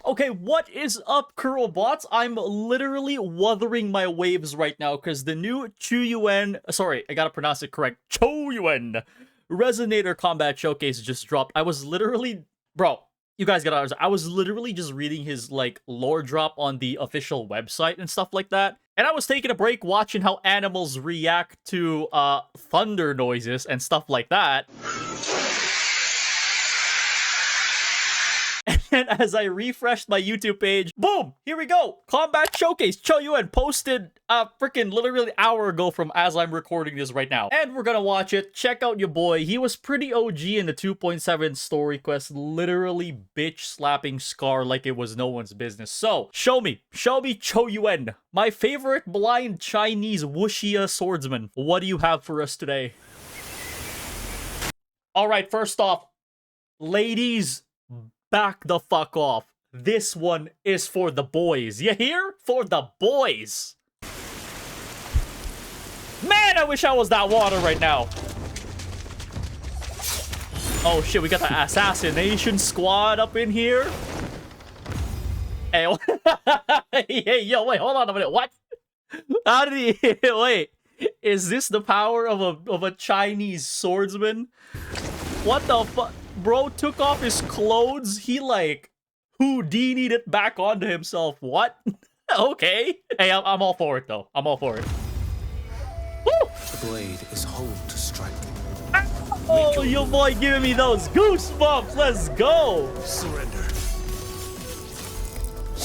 Okay, what is up, Kurobots? I'm literally wuthering my waves right now because the new Qiuyuan, sorry, I gotta pronounce it correct, Qiuyuan Resonator Combat Showcase just dropped. I was literally, bro, you guys gotta understand, I was literally just reading his, like, lore drop on the official website and stuff like that. And I was taking a break watching how animals react to, thunder noises and stuff like that. And as I refreshed my YouTube page, boom, here we go. Combat Showcase. Qiuyuan posted freaking literally an hour ago from as I'm recording this right now. And we're gonna watch it. Check out your boy. He was pretty OG in the 2.7 story quest, literally bitch slapping Scar like it was no one's business. So, show me Qiuyuan, my favorite blind Chinese wuxia swordsman. What do you have for us today? All right, first off, ladies, back the fuck off. This one is for the boys. You hear? For the boys. Man, I wish I was that water right now. Oh shit, we got the assassination squad up in here. Hey, hey, yo, wait, hold on a minute. What? How did he? Wait, is this the power of a Chinese swordsman? What the fuck? Bro took off his clothes. He, like, Houdini'd it back onto himself. What? Okay. Hey, I'm all for it, though. I'm all for it. Woo! The blade is whole to strike. Oh, your boy giving me those goosebumps. Let's go. Surrender.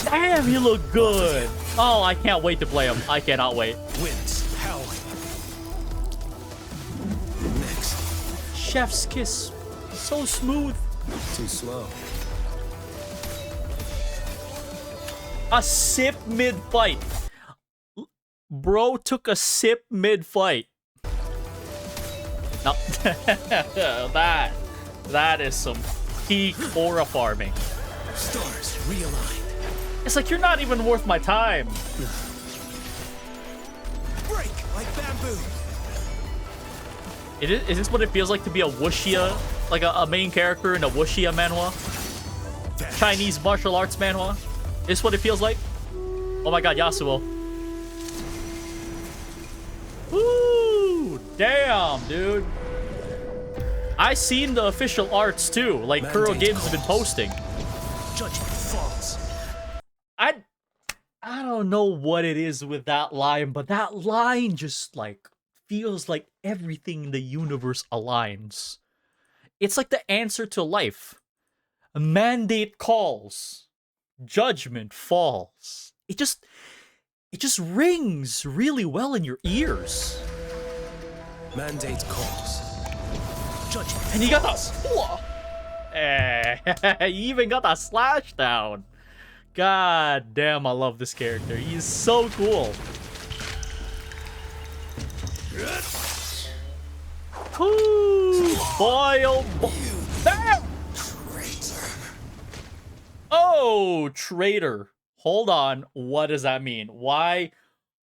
Damn, you look good. Oh, I can't wait to play him. I cannot wait. Winds howling. Next. Chef's kiss. So smooth. Too slow. A sip mid-fight. Bro took a sip mid-fight. No. that is some peak aura farming. Stars realigned. It's like you're not even worth my time. Break like bamboo. Is this what it feels like to be a wuxia? Like a main character in a wuxia manhwa? Chinese martial arts manhwa? Is this what it feels like? Oh my god, Yasuo. Woo! Damn, dude. I seen the official arts too. Like kurogames has been posting. Judgment falls. I don't know what it is with that line, but that line just like feels like everything in the universe aligns. It's like the answer to life. A mandate calls. Judgment falls. It just rings really well in your ears. Mandate calls. Judgment. And you got that. You even got that slash down. God damn, I love this character. He's so cool. Ooh, boy, oh boy. Damn! Oh, traitor. Hold on. What does that mean? Why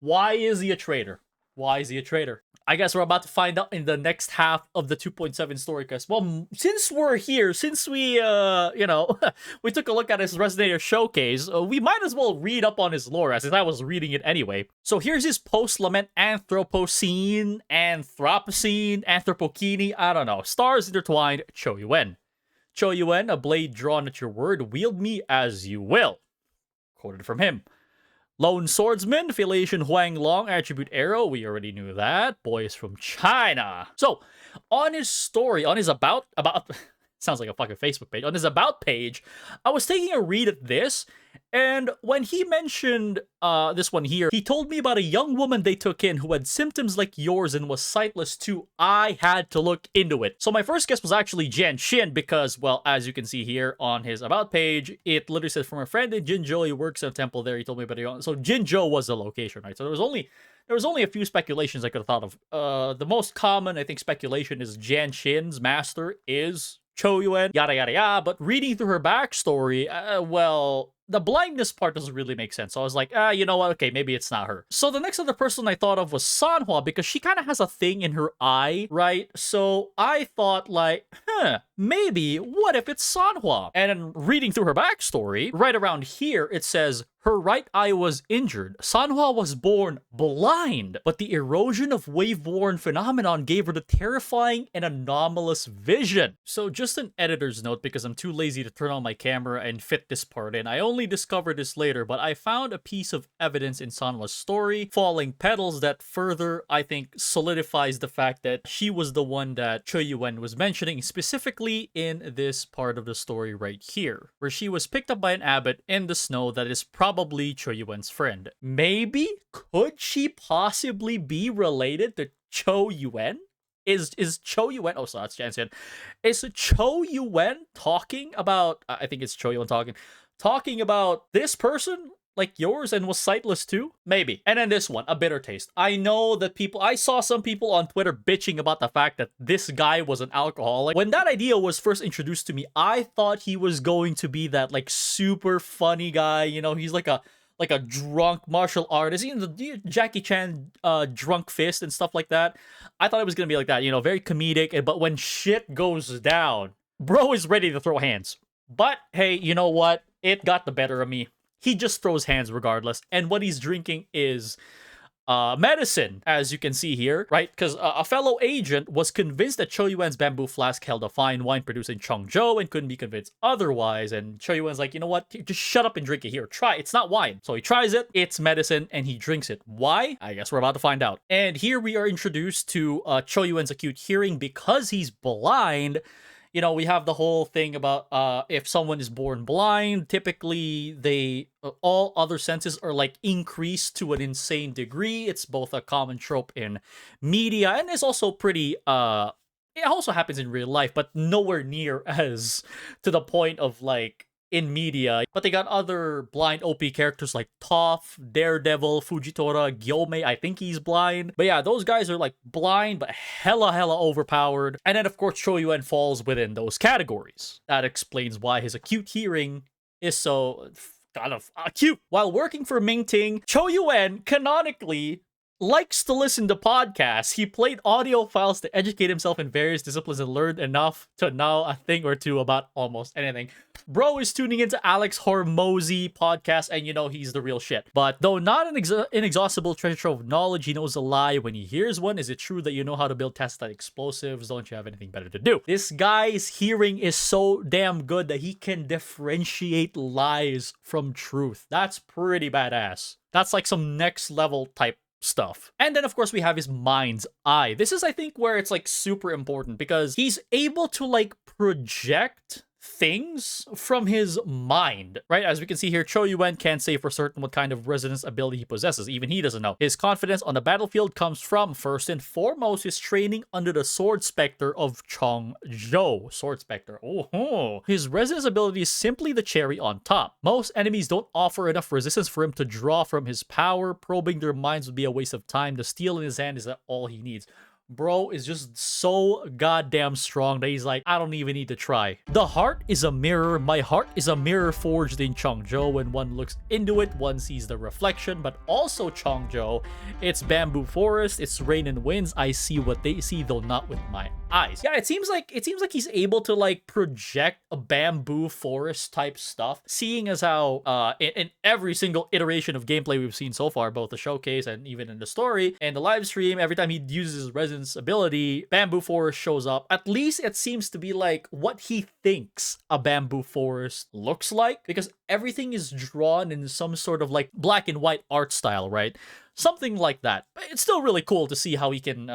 is he a traitor? Why is he a traitor? I guess we're about to find out in the next half of the 2.7 story quest. Well, since we're here, since we, you know, we took a look at his Resonator Showcase, we might as well read up on his lore, as I was reading it anyway. So here's his post-lament Anthropocene, Anthropokini, I don't know. Stars intertwined, Qiuyuan. Qiuyuan, a blade drawn at your word, wield me as you will. Quoted from him. Lone swordsman, affiliation Huang Long, attribute arrow. We already knew that. Boy is from China. So, on his story, on his about sounds like a fucking Facebook page. On his about page, I was taking a read at this, and when he mentioned this one here, he told me about a young woman they took in who had symptoms like yours and was sightless too. I had to look into it. So my first guess was actually Jianxin because, well, as you can see here on his about page, it literally says from a friend in Jinzhou, he works in a temple there. He told me about it. So Jinzhou was the location, right? So there was only a few speculations I could have thought of. The most common, I think, speculation is Jianxin's master is Qiuyuan, yada yada yada. But reading through her backstory, well, the blindness part doesn't really make sense. So I was like, you know what? Okay, maybe it's not her. So the next other person I thought of was Sanhua, because she kind of has a thing in her eye, right? So I thought like, maybe, what if it's Sanhua? And then reading through her backstory, right around here, it says, her right eye was injured. Sanhua was born blind, but the erosion of wave-worn phenomenon gave her the terrifying and anomalous vision. So just an editor's note, because I'm too lazy to turn on my camera and fit this part in. I only discovered this later, but I found a piece of evidence in Sanhua's story, Falling Petals, that further, I think, solidifies the fact that she was the one that Qiuyuan was mentioning, specifically in this part of the story right here, where she was picked up by an abbot in the snow that is probably Qiuyuan's friend. Maybe? Could she possibly be related to Qiuyuan? Is Qiuyuan... Oh, sorry, that's Jansen. Is Qiuyuan talking about... I think it's Qiuyuan talking about this person? Like yours, and was sightless too? Maybe. And then this one, a bitter taste. I know that I saw some people on Twitter bitching about the fact that this guy was an alcoholic. When that idea was first introduced to me, I thought he was going to be that like super funny guy. You know, he's like a drunk martial artist. You know, the Jackie Chan drunk fist and stuff like that. I thought it was gonna be like that, you know, very comedic. But when shit goes down, bro is ready to throw hands. But hey, you know what? It got the better of me. He just throws hands regardless. And what he's drinking is medicine, as you can see here, right? Because a fellow agent was convinced that Qiuyuan's bamboo flask held a fine wine produced in Chongzhou and couldn't be convinced otherwise. And Qiuyuan's like, you know what? Just shut up and drink it. Here, try. It's not wine. So he tries it. It's medicine, and he drinks it. Why? I guess we're about to find out. And here we are introduced to Qiuyuan's acute hearing because he's blind. You know, we have the whole thing about if someone is born blind, typically all other senses are like increased to an insane degree. It's both a common trope in media, and it's also pretty it also happens in real life, but nowhere near as to the point of like in media. But they got other blind OP characters like Toph, Daredevil, Fujitora, Gyomei, I think he's blind. But yeah, those guys are like blind, but hella overpowered. And then of course Qiuyuan falls within those categories. That explains why his acute hearing is so kind of acute. While working for Mingting, Qiuyuan canonically likes to listen to podcasts. He played audio files to educate himself in various disciplines and learned enough to know a thing or two about almost anything. Bro is tuning into Alex Hormozy podcast, and you know he's the real shit. But though not an inexhaustible treasure trove of knowledge, he knows a lie when he hears one. Is it true that you know how to build test-type explosives? Don't you have anything better to do? This guy's hearing is so damn good that he can differentiate lies from truth. That's pretty badass. That's like some next level type stuff. And then of course we have his mind's eye. This is, I think, where it's like super important because he's able to like project things from his mind, right? As we can see here, Qiuyuan can't say for certain what kind of resonance ability he possesses. Even he doesn't know. His confidence on the battlefield comes from, first and foremost, his training under the Sword Spectre of Chongzhou. Sword Spectre. Oh, his resonance ability is simply the cherry on top. Most enemies don't offer enough resistance for him to draw from his power. Probing their minds would be a waste of time. The steel in his hand is all he needs. Bro is just so goddamn strong that he's like, I don't even need to try. The heart is a mirror. My heart is a mirror forged in Chongzhou. When one looks into it, one sees the reflection, but also Chongzhou. It's bamboo forest, it's rain and winds. I see what they see, though not with my eyes. Yeah, it seems like he's able to like project a bamboo forest type stuff, seeing as how in every single iteration of gameplay we've seen so far, both the showcase and even in the story and the live stream, every time he uses his resonance ability, bamboo forest shows up. At least it seems to be like what he thinks a bamboo forest looks like, because everything is drawn in some sort of like black and white art style, right? Something like that. It's still really cool to see how he can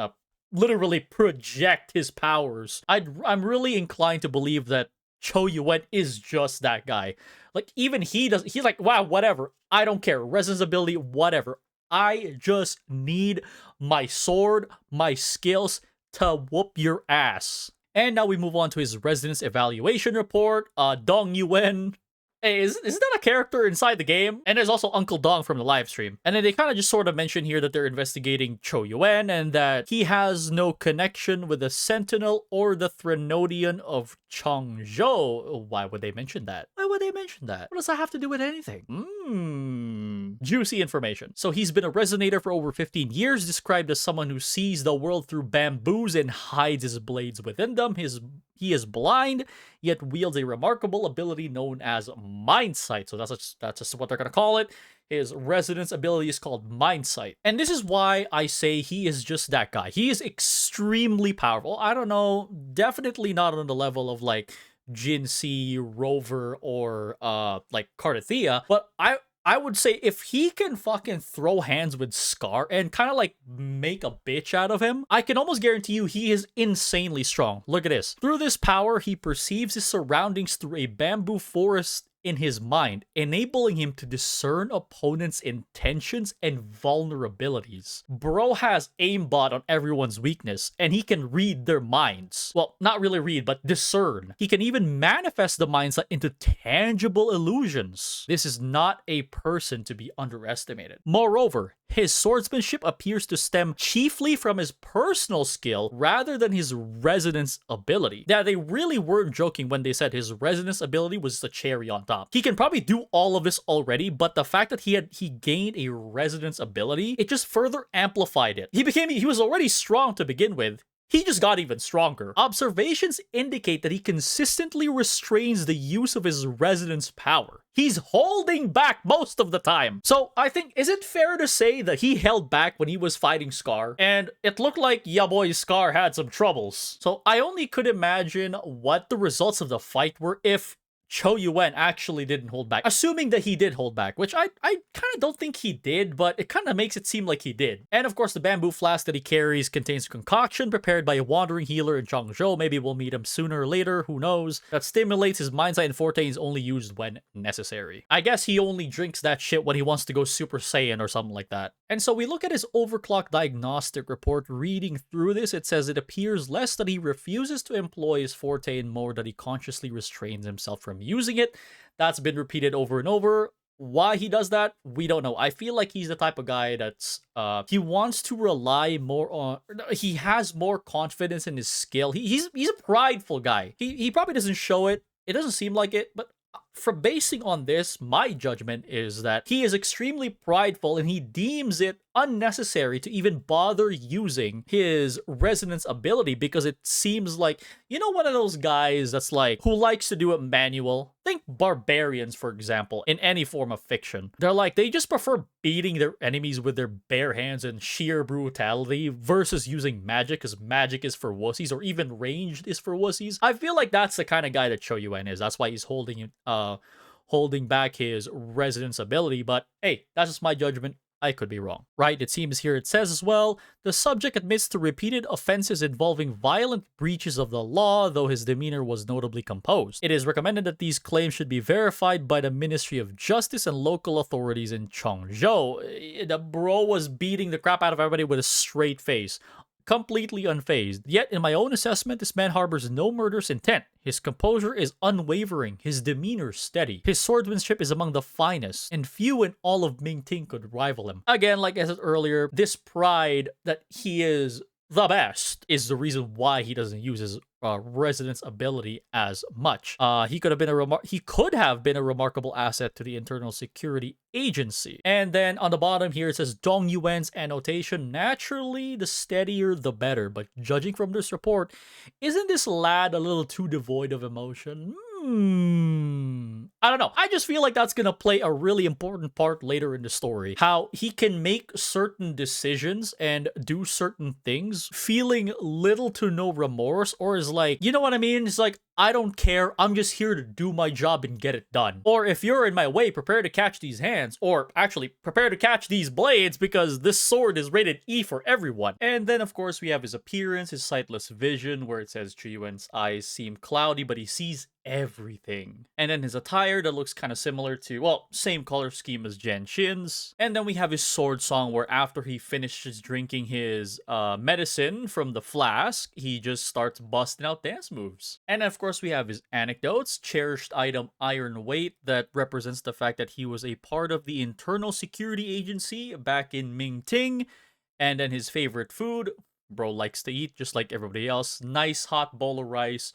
literally project his powers. I'm really inclined to believe that Qiuyuan is just that guy. Like even he's like, wow, whatever. I don't care. Resonance ability, whatever. I just need my sword, my skills to whoop your ass. And now we move on to his resonance evaluation report. Dong Yuan. Hey, isn't that a character inside the game? And there's also Uncle Dong from the live stream. And then they kind of just sort of mention here that they're investigating Qiuyuan and that he has no connection with the Sentinel or the Threnodian of Changzhou. Why would they mention that? Why would they mention that? What does that have to do with anything? Juicy information. So he's been a resonator for over 15 years, described as someone who sees the world through bamboos and hides his blades within them. He is blind, yet wields a remarkable ability known as Mind Sight. So that's just what they're going to call it. His resonance ability is called Mind Sight. And this is why I say he is just that guy. He is extremely powerful. I don't know, definitely not on the level of like Jinsi, Rover, or like Cardathea, but I would say if he can fucking throw hands with Scar and kind of like make a bitch out of him, I can almost guarantee you he is insanely strong. Look at this. Through this power, he perceives his surroundings through a bamboo forest in his mind, enabling him to discern opponents' intentions and vulnerabilities. Bro has aimbot on everyone's weakness, and he can read their minds. Well, not really read, but discern. He can even manifest the mindset into tangible illusions. This is not a person to be underestimated. Moreover, his swordsmanship appears to stem chiefly from his personal skill rather than his resonance ability. Yeah, they really weren't joking when they said his resonance ability was the cherry on top. He can probably do all of this already, but the fact that he gained a resonance ability, it just further amplified it. He was already strong to begin with. He just got even stronger. Observations indicate that he consistently restrains the use of his resonance power. He's holding back most of the time. So I think, is it fair to say that he held back when he was fighting Scar? And it looked like ya boy Scar had some troubles. So I only could imagine what the results of the fight were if Qiuyuan actually didn't hold back. Assuming that he did hold back, which I kind of don't think he did, but it kind of makes it seem like he did. And of course, the bamboo flask that he carries contains a concoction prepared by a wandering healer in Changzhou. Maybe we'll meet him sooner or later, who knows? That stimulates his mind sight and forte is only used when necessary. I guess he only drinks that shit when he wants to go Super Saiyan or something like that. And so we look at his overclock diagnostic report. Reading through this, it says it appears less that he refuses to employ his forte and more that he consciously restrains himself from using it. That's been repeated over and over. Why he does that, we don't know. I feel like he's the type of guy that's he wants to rely more on, he has more confidence in his skill. He's a prideful guy. He probably doesn't show it. It doesn't seem like it, but from basing on this, my judgment is that he is extremely prideful and he deems it unnecessary to even bother using his resonance ability because it seems like, you know, one of those guys that's like, who likes to do it manual. Think barbarians, for example, in any form of fiction. They're like, they just prefer beating their enemies with their bare hands and sheer brutality versus using magic, because magic is for wussies, or even ranged is for wussies. I feel like that's the kind of guy that Qiuyuan is. That's why he's holding back his resonance ability. But hey, that's just my judgment. I could be wrong. Right, it seems here it says as well, the subject admits to repeated offenses involving violent breaches of the law, though his demeanor was notably composed. It is recommended that these claims should be verified by the Ministry of Justice and local authorities in Changzhou. The bro was beating the crap out of everybody with a straight face, completely unfazed. Yet, in my own assessment, this man harbors no murderous intent. His composure is unwavering, his demeanor steady. His swordsmanship is among the finest, and few in all of Mingting could rival him. Again, like I said earlier, this pride that he is the best is the reason why he doesn't use his resonance ability as much. He could have been a remarkable asset to the Internal Security Agency. And then on the bottom here it says Dong Yuan's annotation. Naturally, the steadier the better, but judging from this report, isn't this lad a little too devoid of emotion? I don't know. I just feel like that's gonna play a really important part later in the story. How he can make certain decisions and do certain things feeling little to no remorse, or is like, you know what I mean? It's like, I don't care. I'm just here to do my job and get it done. Or if you're in my way, prepare to catch these hands. Or actually, prepare to catch these blades because this sword is rated E for everyone. And then, of course, we have his appearance, his sightless vision, where it says Qiuyuan's eyes seem cloudy, but he sees everything. And then his attire that looks kind of similar to, well, same color scheme as Genshin's. And then we have his sword song where after he finishes drinking his medicine from the flask, he just starts busting out dance moves. And of course we have his anecdotes, cherished item Iron Weight that represents the fact that he was a part of the Internal Security Agency back in Ming Ting. And then his favorite food, bro likes to eat just like everybody else, nice hot bowl of rice,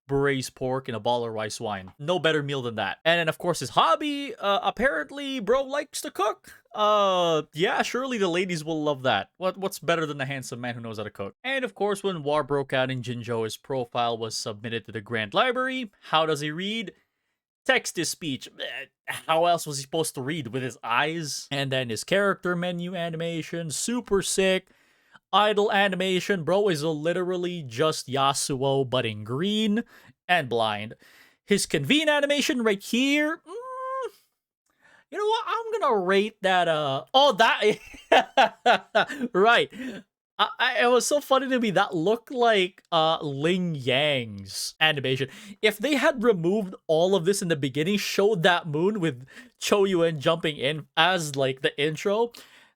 braised pork, and a bottle of rice wine. No better meal than that. And then of course his hobby, apparently bro likes to cook. Yeah, surely the ladies will love that. What's better than a handsome man who knows how to cook? And of course when war broke out in Jinzhou, his profile was submitted to the Grand Library. How does he read? Text to speech. How else was he supposed to read? With his eyes? And then his character menu animation, super sick. Idle animation, bro, is literally just Yasuo, but in green and blind. His convene animation right here, you know what? I'm gonna rate that, oh, that, right. It was so funny to me, that looked like Ling Yang's animation. If they had removed all of this in the beginning, showed that moon with Qiuyuan jumping in as like the intro,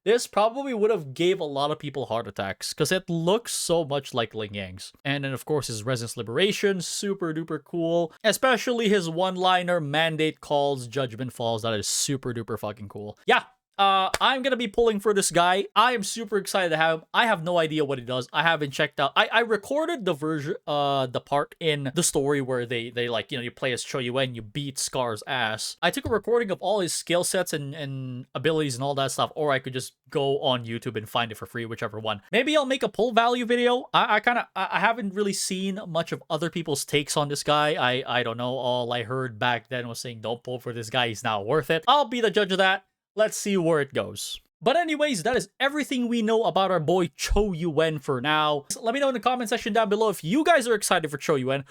this probably would have gave a lot of people heart attacks because it looks so much like Ling Yang's. And then of course his Resonance Liberation, super duper cool. Especially his one-liner, Mandate Calls, Judgment Falls. That is super duper fucking cool. Yeah. I'm gonna be pulling for this guy. I am super excited to have him. I have no idea what he does. I haven't checked out. I recorded the version, the part in the story where they like, you know, you play as Qiuyuan, you beat Scar's ass. I took a recording of all his skill sets and abilities and all that stuff, or I could just go on YouTube and find it for free, whichever one. Maybe I'll make a pull value video. I haven't really seen much of other people's takes on this guy. I don't know. All I heard back then was saying, don't pull for this guy. He's not worth it. I'll be the judge of that. Let's see where it goes. But anyways, that is everything we know about our boy Qiuyuan for now. So let me know in the comment section down below if you guys are excited for Qiuyuan.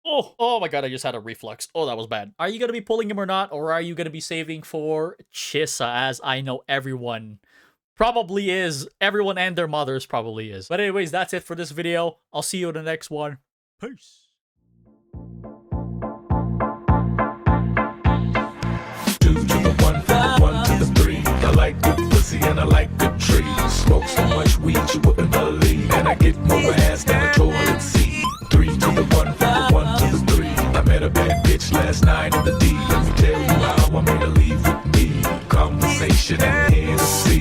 Oh my god, I just had a reflux. Oh, that was bad. Are you going to be pulling him or not? Or are you going to be saving for Chisa, as I know everyone probably is. Everyone and their mothers probably is. But anyways, that's it for this video. I'll see you in the next one. Peace. I like good pussy and I like good trees. Smoke so much weed you wouldn't believe. And I get more ass than a toilet seat. 3 to the 1, from the 1 to the 3. I met a bad bitch last night in the D. Let me tell you how I made her leave with me. Conversation and Hennessy.